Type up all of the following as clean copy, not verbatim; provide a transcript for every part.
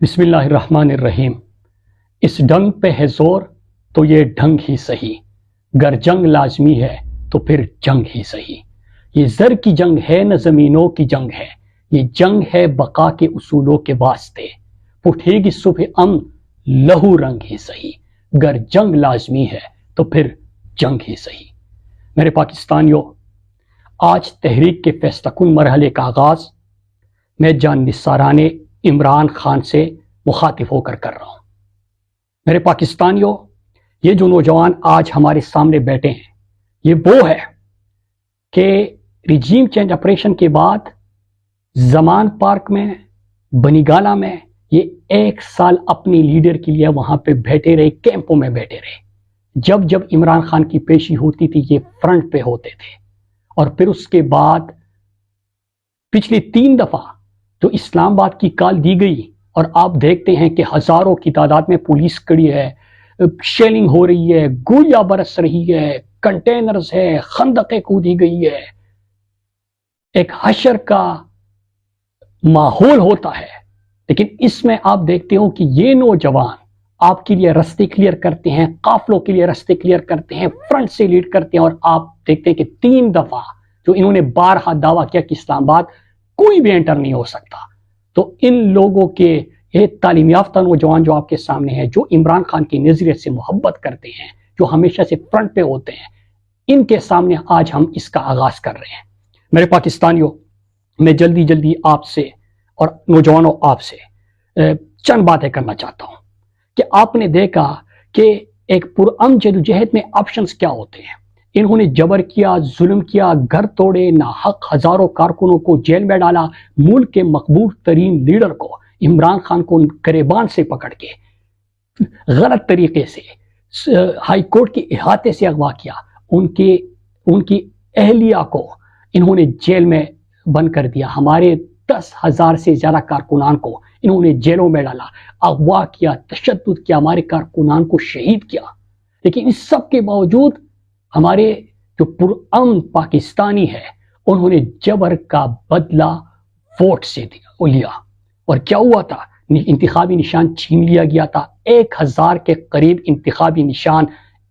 بسم اللہ الرحمن الرحیم۔ اس ڈنگ پہ ہے زور تو یہ ڈھنگ ہی صحیح، گر جنگ لازمی ہے تو پھر جنگ ہی صحیح۔ یہ زر کی جنگ ہے نہ زمینوں کی جنگ ہے، یہ جنگ ہے بقا کے اصولوں کے واسطے۔ اٹھے گی صبح امن لہو رنگ ہی صحیح، گر جنگ لازمی ہے تو پھر جنگ ہی صحیح۔ میرے پاکستانیوں، آج تحریک کے فیصلہ کن مرحلے کا آغاز میں جان نثارانِ عمران خان سے مخاطب ہو کر رہا ہوں۔ میرے پاکستانیوں، یہ جو نوجوان آج ہمارے سامنے بیٹھے ہیں، یہ وہ ہے کہ ریجیم چینج آپریشن کے بعد زمان پارک میں، بنی گالہ میں یہ 1 سال اپنی لیڈر کے لیے وہاں پہ بیٹھے رہے، کیمپوں میں بیٹھے رہے۔ جب جب عمران خان کی پیشی ہوتی تھی یہ فرنٹ پہ ہوتے تھے، اور پھر اس کے بعد پچھلی 3 دفعہ جو اسلام آباد کی کال دی گئی، اور آپ دیکھتے ہیں کہ ہزاروں کی تعداد میں پولیس کڑی ہے، شیلنگ ہو رہی ہے، گولیاں برس رہی ہے، کنٹینرز ہے، خندقیں کودی گئی ہے، ایک حشر کا ماحول ہوتا ہے۔ لیکن اس میں آپ دیکھتے ہو کہ یہ نوجوان آپ کے لیے رستے کلیئر کرتے ہیں، قافلوں کے لیے رستے کلیئر کرتے ہیں، فرنٹ سے لیڈ کرتے ہیں، اور آپ دیکھتے ہیں کہ 3 دفعہ جو انہوں نے بارہا دعویٰ کیا کہ اسلام آباد کوئی بھی انٹر نہیں ہو سکتا، تو ان لوگوں کے یہ تعلیم یافتہ نوجوان جو آپ کے سامنے ہیں، جو عمران خان کی نظریے سے محبت کرتے ہیں، جو ہمیشہ سے فرنٹ پہ ہوتے ہیں، ان کے سامنے آج ہم اس کا آغاز کر رہے ہیں۔ میرے پاکستانیوں، میں جلدی آپ سے اور نوجوانوں آپ سے چند باتیں کرنا چاہتا ہوں کہ آپ نے دیکھا کہ ایک پرامن جدوجہد میں آپشنز کیا ہوتے ہیں۔ انہوں نے جبر کیا، ظلم کیا، گھر توڑے، ناحق ہزاروں کارکنوں کو جیل میں ڈالا، ملک کے مقبول ترین لیڈر کو، عمران خان کو گریبان سے پکڑ کے غلط طریقے سے ہائی کورٹ کے احاطے سے اغوا کیا، ان کی اہلیہ کو انہوں نے جیل میں بند کر دیا، ہمارے 10,000 سے زیادہ کارکنان کو انہوں نے جیلوں میں ڈالا، اغوا کیا، تشدد کیا، ہمارے کارکنان کو شہید کیا۔ لیکن اس سب کے باوجود ہمارے جو پرامن پاکستانی ہے، انہوں نے جبر کا بدلہ ووٹ سے لیا، اور کیا ہوا تھا؟ انتخابی نشان چھین لیا گیا تھا۔ 1,000 کے قریب انتخابی نشان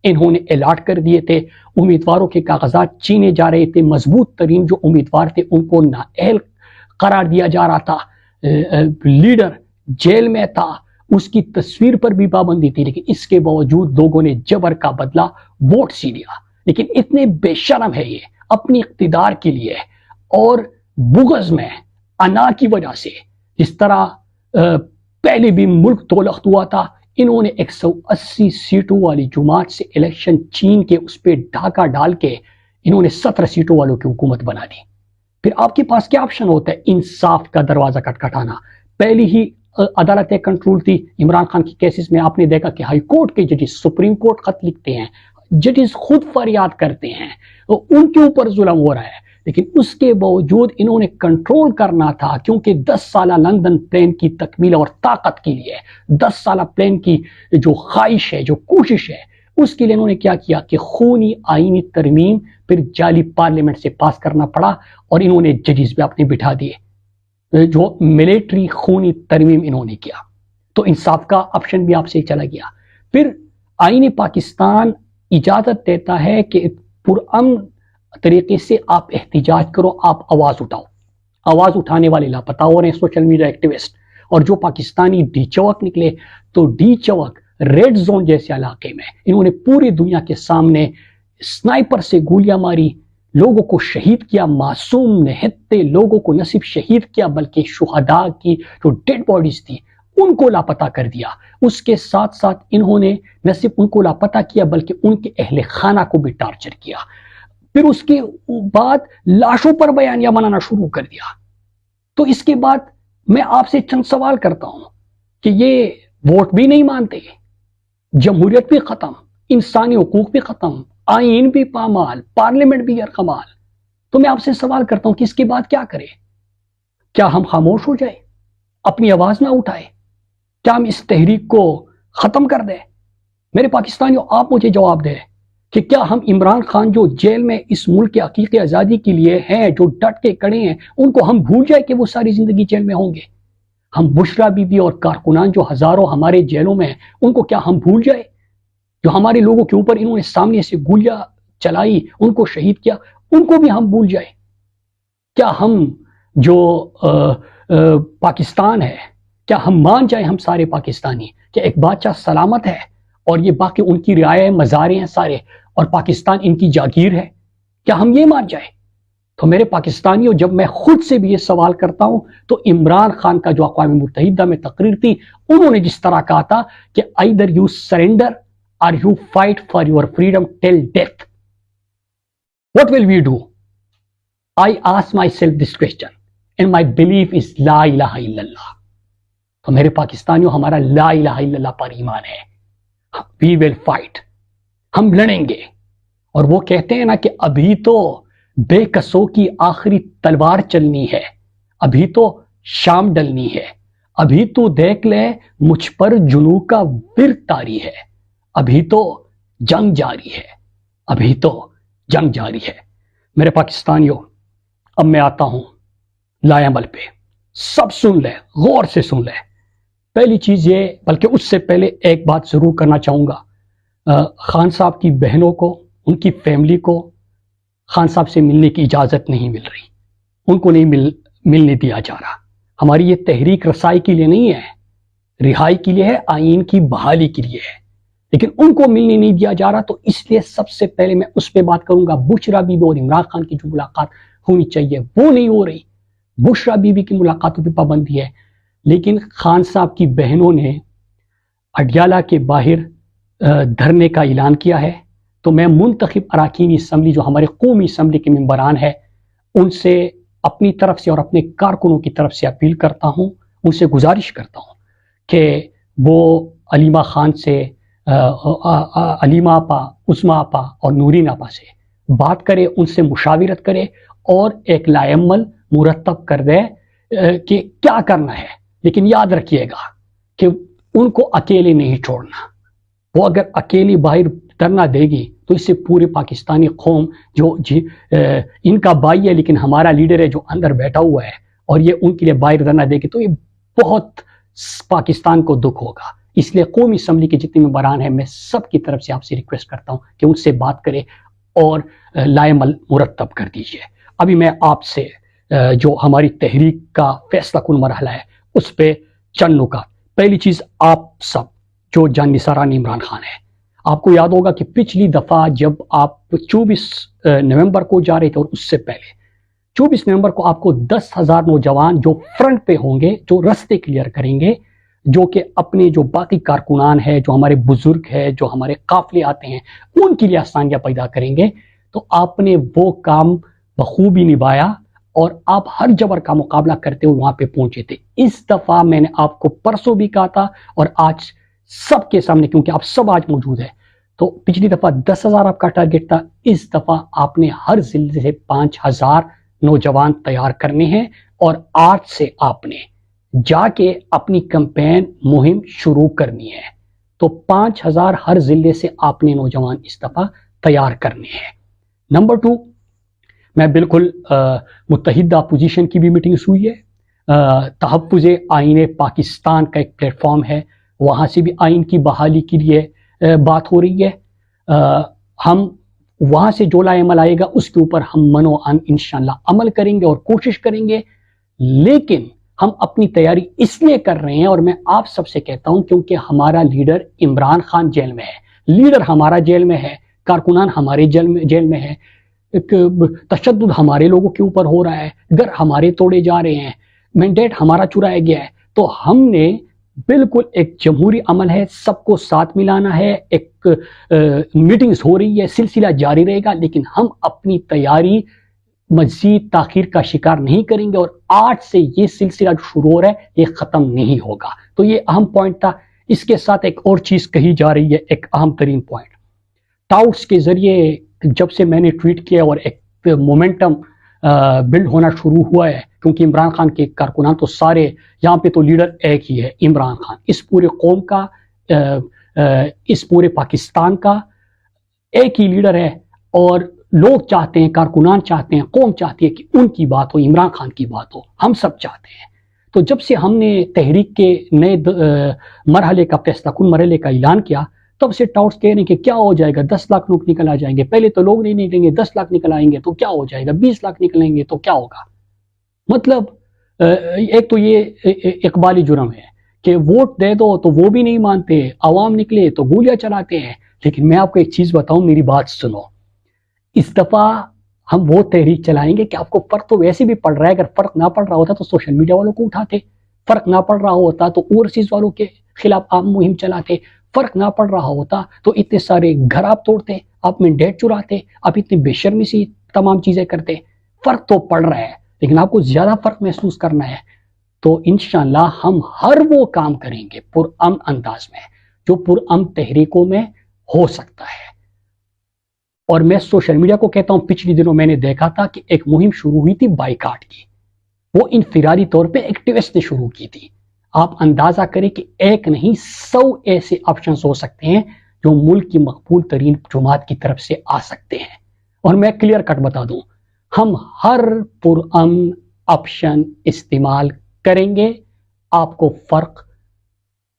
انہوں نے الاٹ کر دیے تھے، امیدواروں کے کاغذات چھینے جا رہے تھے، مضبوط ترین جو امیدوار تھے ان کو نااہل قرار دیا جا رہا تھا، لیڈر جیل میں تھا، اس کی تصویر پر بھی پابندی تھی، لیکن اس کے باوجود لوگوں نے جبر کا بدلہ ووٹ سے لیا۔ لیکن اتنے بے شرم ہے یہ اپنی اقتدار کے لیے اور بغض میں، انا کی وجہ سے، جس طرح پہلے بھی ملک دولخت ہوا تھا، انہوں نے 180 سیٹوں والی جماعت سے الیکشن چھین کے اس پہ ڈھاکہ ڈال کے انہوں نے 17 سیٹوں والوں کی حکومت بنا دی۔ پھر آپ کے پاس کیا آپشن ہوتا ہے؟ انصاف کا دروازہ کھٹکھٹانا۔ پہلی ہی عدالتیں کنٹرول تھی عمران خان کی کیسز میں، آپ نے دیکھا کہ ہائی کورٹ کے ججز سپریم کورٹ خط لکھتے ہیں، ججز خود فریاد کرتے ہیں، ان کے اوپر ظلم ہو رہا ہے، لیکن اس کے باوجود انہوں نے کنٹرول کرنا تھا، کیونکہ 10 سالہ لندن پلان کی تکمیل اور طاقت کے لیے، 10 سالہ پلان کی جو خواہش ہے، جو کوشش ہے، اس کے لیے انہوں نے کیا کیا کہ خونی آئینی ترمیم، پھر جعلی پارلیمنٹ سے پاس کرنا پڑا، اور انہوں نے ججز بھی اپنے بٹھا دیے، جو ملٹری خونی ترمیم انہوں نے کیا۔ تو انصاف کا آپشن بھی آپ سے چلا گیا۔ پھر آئین پاکستان اجازت دیتا ہے کہ پرامن طریقے سے آپ احتجاج کرو، آپ آواز اٹھاؤ۔ آواز اٹھانے والے لاپتہ ہو رہے ہیں سوشل میڈیا ایکٹیوسٹ، اور جو پاکستانی ڈی چوک نکلے، تو ڈی چوک ریڈ زون جیسے علاقے میں انہوں نے پوری دنیا کے سامنے سنائپر سے گولیاں ماری، لوگوں کو شہید کیا، معصوم نہتے لوگوں کو نہ صرف شہید کیا بلکہ شہداء کی جو ڈیڈ باڈیز تھی ان کو لاپتہ کر دیا۔ اس کے ساتھ ساتھ انہوں نے نہ صرف ان کو لاپتہ کیا بلکہ ان کے اہل خانہ کو بھی ٹارچر کیا۔ پھر اس کے بعد لاشوں پر بیانیہ بنانا شروع کر دیا۔ تو اس کے بعد میں آپ سے چند سوال کرتا ہوں کہ یہ ووٹ بھی نہیں مانتے، جمہوریت بھی ختم، انسانی حقوق بھی ختم، آئین بھی پامال، پارلیمنٹ بھی یرغمال، تو میں آپ سے سوال کرتا ہوں کہ اس کے بعد کیا کریں؟ کیا ہم خاموش ہو جائیں، اپنی آواز نہ اٹھائیں؟ کیا ہم اس تحریک کو ختم کر دیں؟ میرے پاکستانیوں، آپ مجھے جواب دیں کہ کیا ہم عمران خان جو جیل میں اس ملک کے حقیقی آزادی کے لیے ہیں، جو ڈٹ کے کڑے ہیں، ان کو ہم بھول جائیں کہ وہ ساری زندگی جیل میں ہوں گے؟ ہم بشرا بی بی اور کارکنان جو ہزاروں ہمارے جیلوں میں ہیں ان کو کیا ہم بھول جائے؟ جو ہمارے لوگوں کے اوپر انہوں نے سامنے سے گولیاں چلائی، ان کو شہید کیا، ان کو بھی ہم بھول جائے؟ کیا ہم جو پاکستان ہے، کیا ہم مان جائیں ہم سارے پاکستانی کہ ایک بادشاہ سلامت ہے اور یہ باقی ان کی رعایا مزارے ہیں سارے اور پاکستان ان کی جاگیر ہے؟ کیا ہم یہ مان جائیں؟ تو میرے پاکستانیوں، جب میں خود سے بھی یہ سوال کرتا ہوں تو عمران خان کا جو اقوام متحدہ میں تقریر تھی، انہوں نے جس طرح کہا تھا کہ either you surrender or you fight for your freedom till death. What will we do? I ask myself this question and my belief is لا الہ الا اللہ. تو میرے پاکستانیوں، ہمارا لا الہ الا اللہ پر ایمان ہے. We will fight. ہم لڑیں گے. اور وہ کہتے ہیں نا کہ ابھی تو بے کسوں کی آخری تلوار چلنی ہے، ابھی تو شام ڈلنی ہے، ابھی تو دیکھ لے مجھ پر جنوں کا ورد طاری ہے، ابھی تو جنگ جاری ہے، ابھی تو جنگ جاری ہے. میرے پاکستانیوں، اب میں آتا ہوں لائے عمل پہ. سب سن لے، غور سے سن لے. پہلی چیز یہ، بلکہ اس سے پہلے ایک بات ضرور کرنا چاہوں گا. خان صاحب کی بہنوں کو، ان کی فیملی کو خان صاحب سے ملنے کی اجازت نہیں مل رہی، ان کو نہیں ملنے دیا جا رہا. ہماری یہ تحریک رسائی کے لیے نہیں ہے، رہائی کے لیے ہے، آئین کی بحالی کے لیے ہے، لیکن ان کو ملنے نہیں دیا جا رہا. تو اس لیے سب سے پہلے میں اس پہ بات کروں گا. بشرا بی بی اور عمران خان کی جو ملاقات ہونی چاہیے وہ نہیں ہو رہی. بشرا بی بی کی ملاقاتوں پہ پابندی ہے، لیکن خان صاحب کی بہنوں نے اڈیالہ کے باہر دھرنے کا اعلان کیا ہے. تو میں منتخب اراکین اسمبلی، جو ہمارے قومی اسمبلی کے ممبران ہیں، ان سے اپنی طرف سے اور اپنے کارکنوں کی طرف سے اپیل کرتا ہوں، ان سے گزارش کرتا ہوں کہ وہ علیمہ خان سے، علیمہ آپا، عظمیٰ آپا اور نورین آپا سے بات کرے، ان سے مشاورت کرے اور ایک لائحہ عمل مرتب کر دے کہ کیا کرنا ہے. لیکن یاد رکھیے گا کہ ان کو اکیلے نہیں چھوڑنا. وہ اگر اکیلی باہر دھرنا دے گی تو اس سے پورے پاکستانی قوم، جو ان کا بھائی ہے لیکن ہمارا لیڈر ہے جو اندر بیٹھا ہوا ہے، اور یہ ان کے لیے باہر دھرنا دے گی تو یہ بہت پاکستان کو دکھ ہوگا. اس لیے قومی اسمبلی کے جتنے ممبران ہیں، میں سب کی طرف سے آپ سے ریکویسٹ کرتا ہوں کہ ان سے بات کرے اور لائحہ عمل مرتب کر دیجیے. ابھی میں آپ سے جو ہماری تحریک کا فیصلہ کن مرحلہ ہے اس پہ چند نکات. پہلی چیز، آپ سب جو جان نثاران عمران خان ہیں، آپ کو یاد ہوگا کہ پچھلی دفعہ جب آپ 24 نومبر کو جا رہے تھے، اور اس سے پہلے 24 نومبر کو آپ کو 10,000 نوجوان جو فرنٹ پہ ہوں گے، جو رستے کلیئر کریں گے، جو کہ اپنے جو باقی کارکنان ہیں، جو ہمارے بزرگ ہیں، جو ہمارے قافلے آتے ہیں، ان کے لیے آسانیاں پیدا کریں گے. تو آپ نے وہ کام بخوبی نبھایا اور آپ ہر جبر کا مقابلہ کرتے ہوئے وہاں پہ پہنچے تھے. اس دفعہ میں نے آپ کو پرسوں بھی کہا تھا اور آج سب کے سامنے، کیونکہ آپ سب آج موجود ہیں، تو پچھلی دفعہ 10,000 آپ کا ٹارگٹ تھا، اس دفعہ آپ نے ہر ضلع سے 5,000 نوجوان تیار کرنے ہیں، اور آج سے آپ نے جا کے اپنی کمپین مہم شروع کرنی ہے. تو 5,000 ہر ضلع سے آپ نے نوجوان اس دفعہ تیار کرنے ہیں. نمبر 2، میں بالکل متحدہ اپوزیشن کی بھی میٹنگز ہوئی ہے. تحفظ آئین پاکستان کا ایک پلیٹ فارم ہے، وہاں سے بھی آئین کی بحالی کے لیے بات ہو رہی ہے. ہم وہاں سے جو لائحہ عمل آئے گا اس کے اوپر ہم منوعن انشاءاللہ عمل کریں گے اور کوشش کریں گے. لیکن ہم اپنی تیاری اس لیے کر رہے ہیں، اور میں آپ سب سے کہتا ہوں، کیونکہ ہمارا لیڈر عمران خان جیل میں ہے، لیڈر ہمارا جیل میں ہے، کارکنان ہمارے جیل میں ہے، تشدد ہمارے لوگوں کے اوپر ہو رہا ہے، گھر ہمارے توڑے جا رہے ہیں، مینڈیٹ ہمارا چرایا گیا ہے. تو ہم نے بالکل ایک جمہوری عمل ہے، سب کو ساتھ ملانا ہے، ایک میٹنگز ہو رہی ہے، سلسلہ جاری رہے گا، لیکن ہم اپنی تیاری مزید تاخیر کا شکار نہیں کریں گے، اور آج سے یہ سلسلہ جو شروع ہو رہا ہے یہ ختم نہیں ہوگا. تو یہ اہم پوائنٹ تھا. اس کے ساتھ ایک اور چیز کہی جا رہی ہے، ایک اہم ترین پوائنٹ، ٹاؤٹس کے ذریعے جب سے میں نے ٹویٹ کیا اور ایک مومنٹم بلڈ ہونا شروع ہوا ہے، کیونکہ عمران خان کے کارکنان تو سارے یہاں پہ تو لیڈر ایک ہی ہے، عمران خان، اس پورے قوم کا، اس پورے پاکستان کا ایک ہی لیڈر ہے، اور لوگ چاہتے ہیں، کارکنان چاہتے ہیں، قوم چاہتی ہے کہ ان کی بات ہو، عمران خان کی بات ہو، ہم سب چاہتے ہیں. تو جب سے ہم نے تحریک کے نئے مرحلے کا فیصلہ کن مرحلے کا اعلان کیا، تب سے ٹاؤٹس کہہ رہے ہیں کہ کیا ہو جائے گا، 10 لاکھ لوگ نکل آ جائیں گے، پہلے تو لوگ نہیں نکلیں گے، 10 لاکھ نکل آئیں گے تو کیا ہو جائے گا، 20 لاکھ نکلیں گے تو کیا ہوگا۔ مطلب ایک تو یہ اقبالی جرم ہے کہ ووٹ دے دو تو وہ بھی نہیں مانتے، عوام نکلے تو گولیاں چلاتے ہیں۔ لیکن میں آپ کو ایک چیز بتاؤں، میری بات سنو، اس دفعہ ہم وہ تحریک چلائیں گے کہ آپ کو فرق تو ویسے بھی پڑ رہا ہے، اگر فرق نہ پڑ رہا ہوتا تو سوشل میڈیا والوں کو اٹھاتے، فرق نہ پڑ رہا ہوتا تو اوورسیز والوں کے خلاف آپ مہم چلاتے، فرق نہ پڑ رہا ہوتا تو اتنے سارے گھر آپ توڑتے، آپ مینڈیٹ چراتے، آپ اتنی بے شرمی سی تمام چیزیں کرتے۔ فرق تو پڑ رہا ہے، لیکن آپ کو زیادہ فرق محسوس کرنا ہے تو انشاءاللہ ہم ہر وہ کام کریں گے پرامن انداز میں جو پرامن تحریکوں میں ہو سکتا ہے۔ اور میں سوشل میڈیا کو کہتا ہوں، پچھلی دنوں میں نے دیکھا تھا کہ ایک مہم شروع ہوئی تھی بائیکاٹ کی، وہ انفرادی طور پہ ایکٹیوسٹ نے شروع کی تھی۔ آپ اندازہ کریں کہ ایک نہیں 100 ایسے آپشنز ہو سکتے ہیں جو ملک کی مقبول ترین جماعت کی طرف سے آ سکتے ہیں۔ اور میں کلیئر کٹ بتا دوں، ہم ہر پرامن آپشن استعمال کریں گے، آپ کو فرق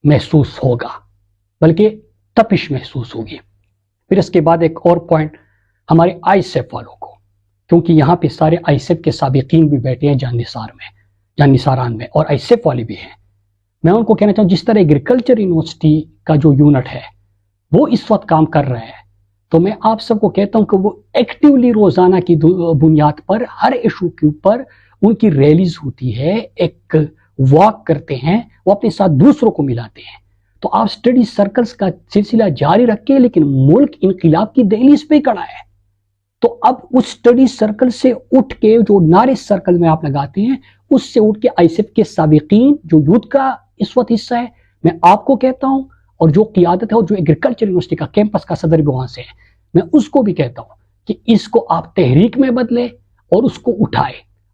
محسوس ہوگا، بلکہ تپش محسوس ہوگی۔ پھر اس کے بعد ایک اور پوائنٹ ہمارے آئی سیف والوں کو، کیونکہ یہاں پہ سارے آئی سیف کے سابقین بھی بیٹھے ہیں جان نثاران میں، اور آئی سیف والے بھی ہیں۔ میں ان کو کہنا چاہوں، جس طرح ایگریکلچر یونیورسٹی کا جو یونٹ ہے وہ اس وقت کام کر رہا ہے، تو میں آپ سب کو کہتا ہوں کہ وہ ایکٹیولی روزانہ کی بنیاد پر ہر ایشو کے اوپر ان کی ریلیز ہوتی ہے، ایک واک کرتے ہیں، وہ اپنے ساتھ دوسروں کو ملاتے ہیں۔ تو آپ اسٹڈی سرکلز کا سلسلہ جاری رکھیں، لیکن ملک انقلاب کی دہلیز پہ کھڑا ہے، تو اب اس اسٹڈی سرکل سے اٹھ کے جو نعرے سرکل میں آپ لگاتے ہیں، اس سے اٹھ کے آئی سیف کے سابقین جو یوتھ کا اس وقت حصہ ہے، میں آپ کو کہتا ہوں، اور جو قیادت ہے اور جو ایگریکلچر یونیورسٹی کا کیمپس کا صدر بھی وہاں سے ہے، میں اس کو بھی کہتا ہوں کہ اس کو آپ تحریک میں بدلے اور اس کو اٹھائے۔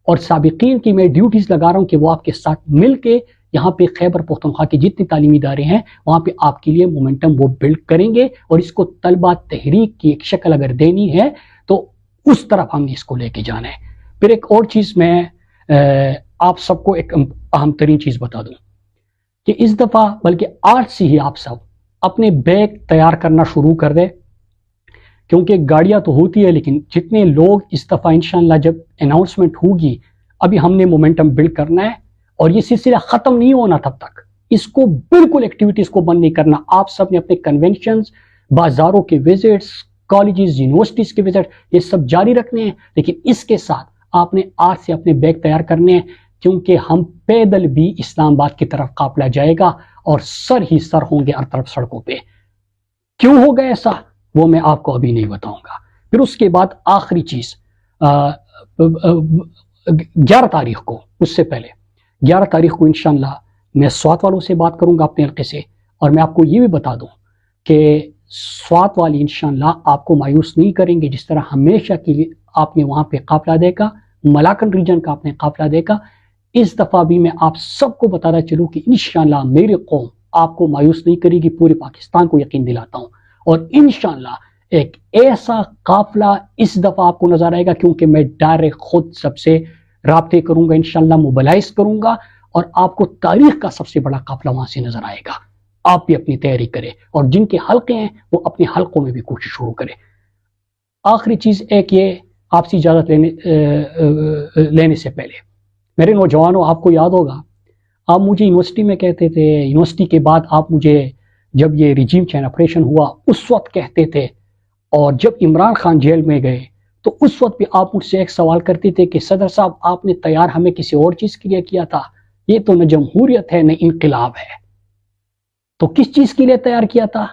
اور سابقین کی میں ڈیوٹیز لگا رہا ہوں کہ وہ آپ کے ساتھ مل کے یہاں پہ خیبر پختونخوا کے جتنے تعلیمی ادارے ہیں وہاں پہ آپ کے لیے مومنٹم وہ بلڈ کریں گے، اور اس کو طلبہ تحریک کی ایک شکل اگر دینی ہے تو اس طرف ہم نے اس کو لے کے جانا ہے۔ پھر ایک اور چیز میں آپ سب کو ایک اہم ترین چیز بتا دوں کہ اس دفعہ بلکہ آج سے ہی آپ سب اپنے بیگ تیار کرنا شروع کر دیں، کیونکہ گاڑیاں تو ہوتی ہے، لیکن جتنے لوگ اس دفعہ انشاءاللہ جب اناؤنسمنٹ ہوگی، ابھی ہم نے مومنٹم بلڈ کرنا ہے اور یہ سلسلہ ختم نہیں ہونا تب تک، اس کو بالکل ایکٹیویٹیز کو بند نہیں کرنا۔ آپ سب نے اپنے کنونشنز، بازاروں کے وزٹس، کالجز، یونیورسٹیز کے وزٹ، یہ سب جاری رکھنے ہیں، لیکن اس کے ساتھ آپ نے آج سے اپنے بیگ تیار کرنے ہیں، کیونکہ ہم پیدل بھی اسلام آباد کی طرف قافلہ جائے گا اور سر ہی سر ہوں گے ہر طرف سڑکوں پہ۔ کیوں ہوگا ایسا وہ میں آپ کو ابھی نہیں بتاؤں گا۔ پھر اس کے بعد آخری چیز 11 تاریخ کو، اس سے پہلے 11 تاریخ کو انشاءاللہ میں سوات والوں سے بات کروں گا اپنے حلقے سے، اور میں آپ کو یہ بھی بتا دوں کہ سوات والی انشاءاللہ آپ کو مایوس نہیں کریں گے، جس طرح ہمیشہ کے لیے آپ نے وہاں پہ قافلہ دیکھا، ملاکن ریجن کا آپ نے قافلہ دیکھا، اس دفعہ بھی میں آپ سب کو بتانا چلوں کہ انشاءاللہ میری قوم آپ کو مایوس نہیں کرے گی، پورے پاکستان کو یقین دلاتا ہوں، اور انشاءاللہ ایک ایسا قافلہ اس دفعہ آپ کو نظر آئے گا، کیونکہ میں ڈائریکٹ خود سب سے رابطے کروں گا، انشاءاللہ موبلائز کروں گا، اور آپ کو تاریخ کا سب سے بڑا قافلہ وہاں سے نظر آئے گا۔ آپ بھی اپنی تیاری کریں، اور جن کے حلقے ہیں وہ اپنے حلقوں میں بھی کوشش شروع کریں۔ آخری چیز ایک یہ، آپ سے اجازت لینے سے پہلے، میرے نوجوانوں، آپ کو یاد ہوگا آپ مجھے یونیورسٹی میں کہتے تھے، یونیورسٹی کے بعد آپ مجھے جب یہ ریجیم چینج آپریشن ہوا اس وقت کہتے تھے، اور جب عمران خان جیل میں گئے تو اس وقت بھی آپ مجھ سے ایک سوال کرتے تھے کہ صدر صاحب آپ نے تیار ہمیں کسی اور چیز کے لیے کیا تھا، یہ تو نہ جمہوریت ہے نہ انقلاب ہے، تو کس چیز کے لیے تیار کیا تھا؟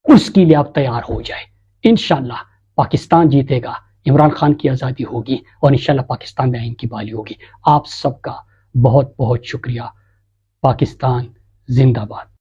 اس کے لیے آپ تیار ہو جائے، انشاءاللہ پاکستان جیتے گا، عمران خان کی آزادی ہوگی، اور انشاءاللہ پاکستان میں آئین کی بحالی ہوگی۔ آپ سب کا بہت بہت شکریہ۔ پاکستان زندہ باد۔